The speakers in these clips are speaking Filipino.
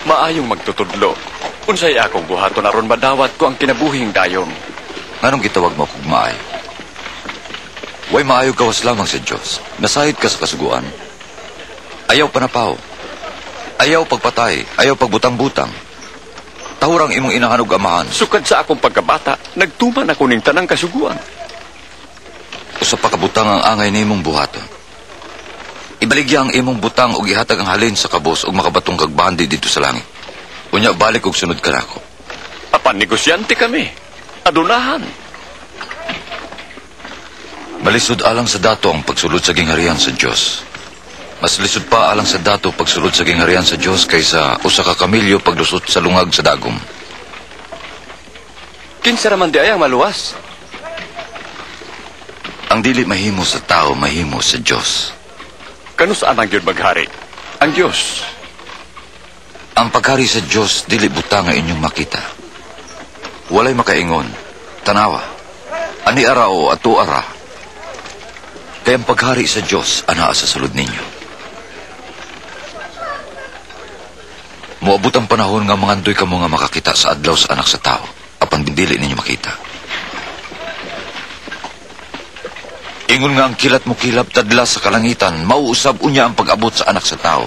Maayong magtutudlo. Unsay akong buhaton aron madawat ko ang kinabuhing dayon. Anong gitawag mo kung maayo? Way maayo gawas lamang sa Diyos. Nasahid ka sa kasuguan. Ayaw panapaw. Ayaw pagpatay. Ayaw pagbutang-butang. Tahurang imong inahanog amahan. Sukad sa akong pagkabata, nagtuman ako ning tanang kasuguan. Usa pa kabutang ang angay ni imong buhaton. Ibaligya ang imong butang ug ihatag ang halin sa kabos ug makabatong kagbandi dito sa langit. Unya balik ug sunod ka nako. Apan negosyante kami. Adunahan. Malisod alang sa dato ang pagsulod sa gingharian sa Dios. Mas lisod pa alang sa dato pagsulod sa gingharian sa Dios kaysa usa ka kamilyo paglusot sa lungag sa dagom. Kinsa raman di ay ang maluwas? Ang dili mahimo sa tao mahimo sa Dios. Kano saan ang Diyos maghari? Ang Diyos. Ang paghari sa Diyos, dili butang nga inyong makita. Walay makaingon, tanawa, ani ara o ato ara. Kaya ang paghari sa Diyos, anaa sa sulod ninyo. Muabot ang panahon nga mangandoy ka mo nga makakita sa adlaw sa anak sa tao, apan dili ninyo makita. Ingon nga ang kilat mo kilap tadla sa kalangitan, mauusab unya ang pag-abot sa anak sa tao.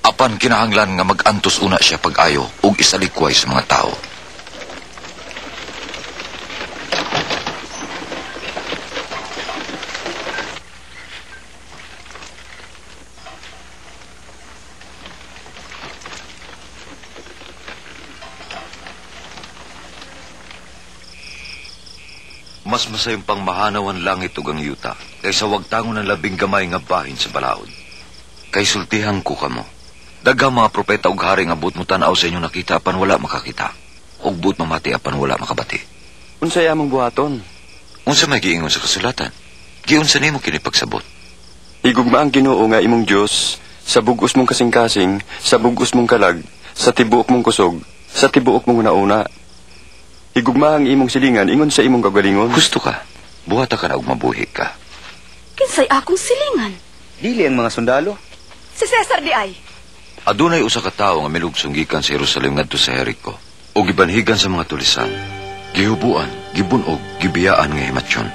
Apan kinahanglan nga mag-antos una siya pag-ayo ug isalikway sa mga tao. Mas masayong pangmahanaw ang langit ug ang yuta kaysa wagtangon ng labing gamay nga bahin sa balaod. Kay sultihan ko kamo. Daghang mga propeta ug hari nga buot mo tan-aw sa inyong nakita apan wala makakita. Ug buot mamati apan wala makabati. Unsay among buhaton? Unsa may giingon sa kasulatan? Giunsa nimo kini pagsabot? Higugma ang Ginoo nga imong Dios sa bugos mong kasing-kasing, sa bugos mong kalag, sa tibuok mong kusog, sa tibuok mong nauna. Higugma ang imong silingan ingon sa imong kagalingon. Gusto ka? Buhata ka na ug mabuhi ka. Kinsay akong silingan? Dili ang mga sundalo. Si Cesar di ay. Adunay usa ka tawo nga milugsong gikan sa Jerusalem ngadto sa Jericho ug gibanhigan sa mga tulisan. Gihubuan, gibunog, gibiyaan nga himatyon.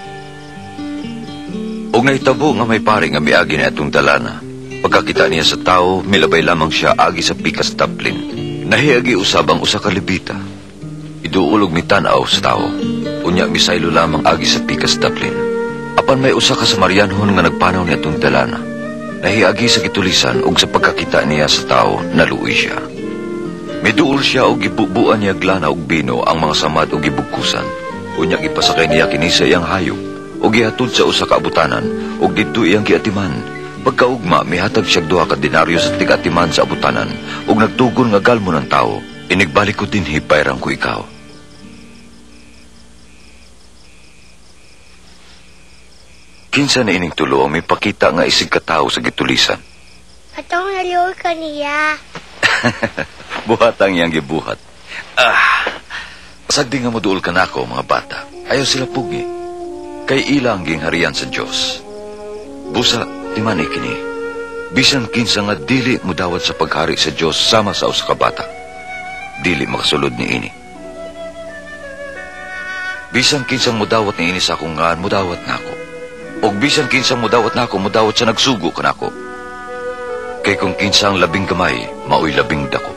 Og nahitabo nga may pare nga miagi ni atong dalana. Pagkakita niya sa tawo, milabay lamang siya agi sa pikas taplin. Nahiagi usab ang usa ka lebita. Iduulog mi tan-aw sa tao. Unya misaylo lamang agi sa pikas taplin. Apan may usa ka Samarianhon nga nagpanaw ni atong dalana. Nahiagi sa gitulisan ug sa pagkakita niya sa tao, naluoy siya. Miduol siya og gibubuan niya glana og bino ang mga samad ug gibugkusan. Unya gipasakay niya kini sa iyang hayop ug gihatod sa usa ka abutanan ug didto iyang giatiman. Pagkaugma mihatag siya duha ka denaryo sa tig-atiman sa abutanan ug nagtugon nga galmo ng tao. Inigbalik ko dinhi bayrang ko ikaw. Kinsa na ining tulo ang may pakita nga isig katao sa gitulisan. Atong naliw ka niya. Buhatang iyang gibuhat. Sagdi nga moduol ka nako mga bata. Ayaw sila pugi. Kay ilang gingharian sa Dios. Busa, timan ikini. Bisan kinsa nga dili mudawat sa paghari sa Dios sama sa usa ka bata. Dili makasulod ni ini. Bisan kinsang mudawat ni ini sa akong ngaan, mudawat na ako. Og bisan kinsang mudawat na ako, mudawat sa nagsugo ka na ako. Kay kung kinsang labing gamay, maoy labing dako.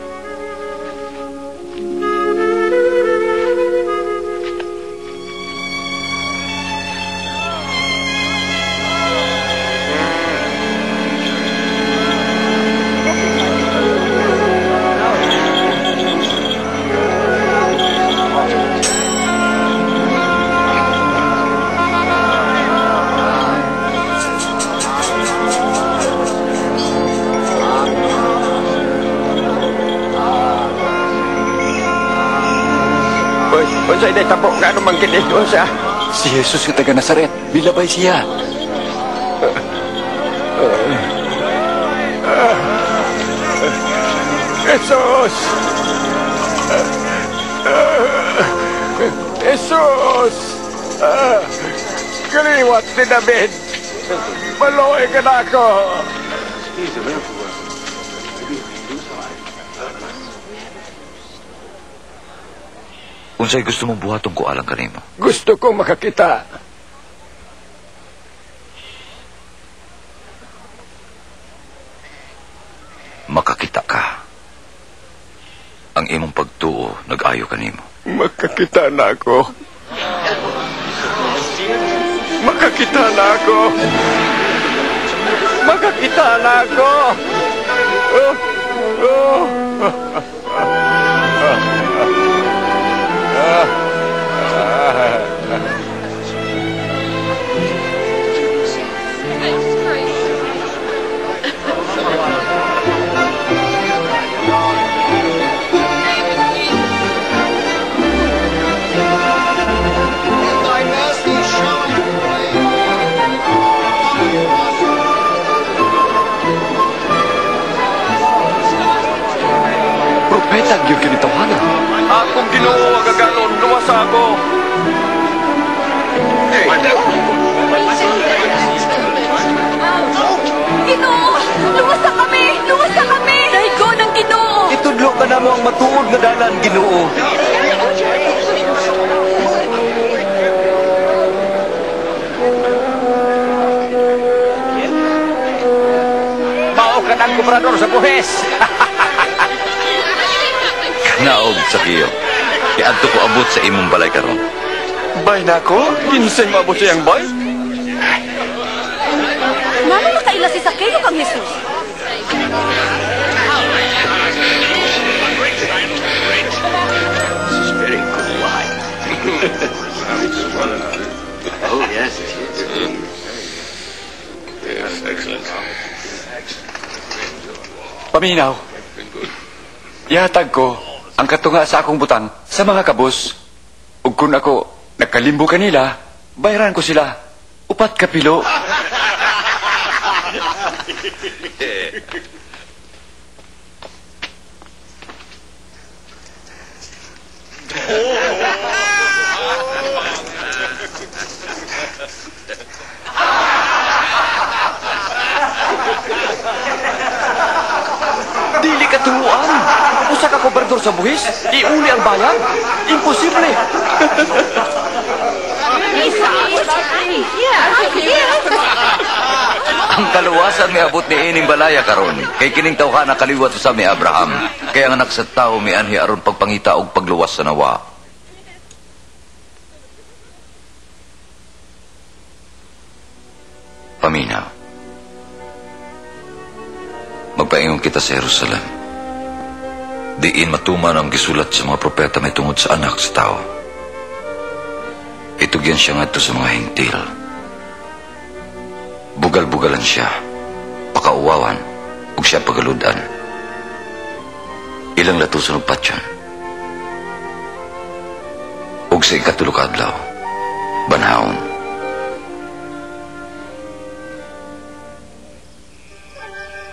Unsay day tapok nga anong mangkit doon siya? Si Jesus yung taga Nazaret. Bilabay siya. Jesus! Jesus! Kaliwat ni David! Maluoy ka na ako! Unsay gusto mong buhaton ko alang kanimo? Gusto ko makakita. Makakita ka. Ang imong pagtuo nag-ayo kanimo. Makakita na ako. Makakita na ako. Makakita na ako. Propeta, gyud kini tawhana. Akong Ginoo agaganon, luwasa ako. Ginoo! Luwasa kami! Luwasa kami! Daigo ng Ginoo! Itudlo ka na mo ang matuod nga dalan, Ginoo. Mao ka ng gobernador sa buhes. Naog sa kiyo. Iadto ko abot sa imong balay karon. Bay na ko? Kinsay maabot siyang bay? Nano nakaila si Sakeo kang Jesus? Paminaw. Ihatag ko ang katunga sa akong butang sa mga kabus. Ug kung ako nagkalimbo kanila, bayaran ko sila. Upat kapilo. Dili ka turuan. Usa ka gobernador sa buhis, iuli ang bayan. Imposible. Ang kaluwasan mi abot ni ining balaya karon. Kay kining tawhana kaliwat sa mi Abraham. Kaya ang anak sa tao mi anhi aron pagpangita og pagluwas sa nawa. Paminaw. Magpaingon kita sa Jerusalem. Diin matuman ang gisulat sa mga propeta may tungod sa anak sa tao. Itugyan siya ngadto sa mga hintil. Bugal-bugalan siya, pakauwawan, ug siya pagaludan. Ilang latuson og patyon. Ug sa ikatulog adlaw, banhaon.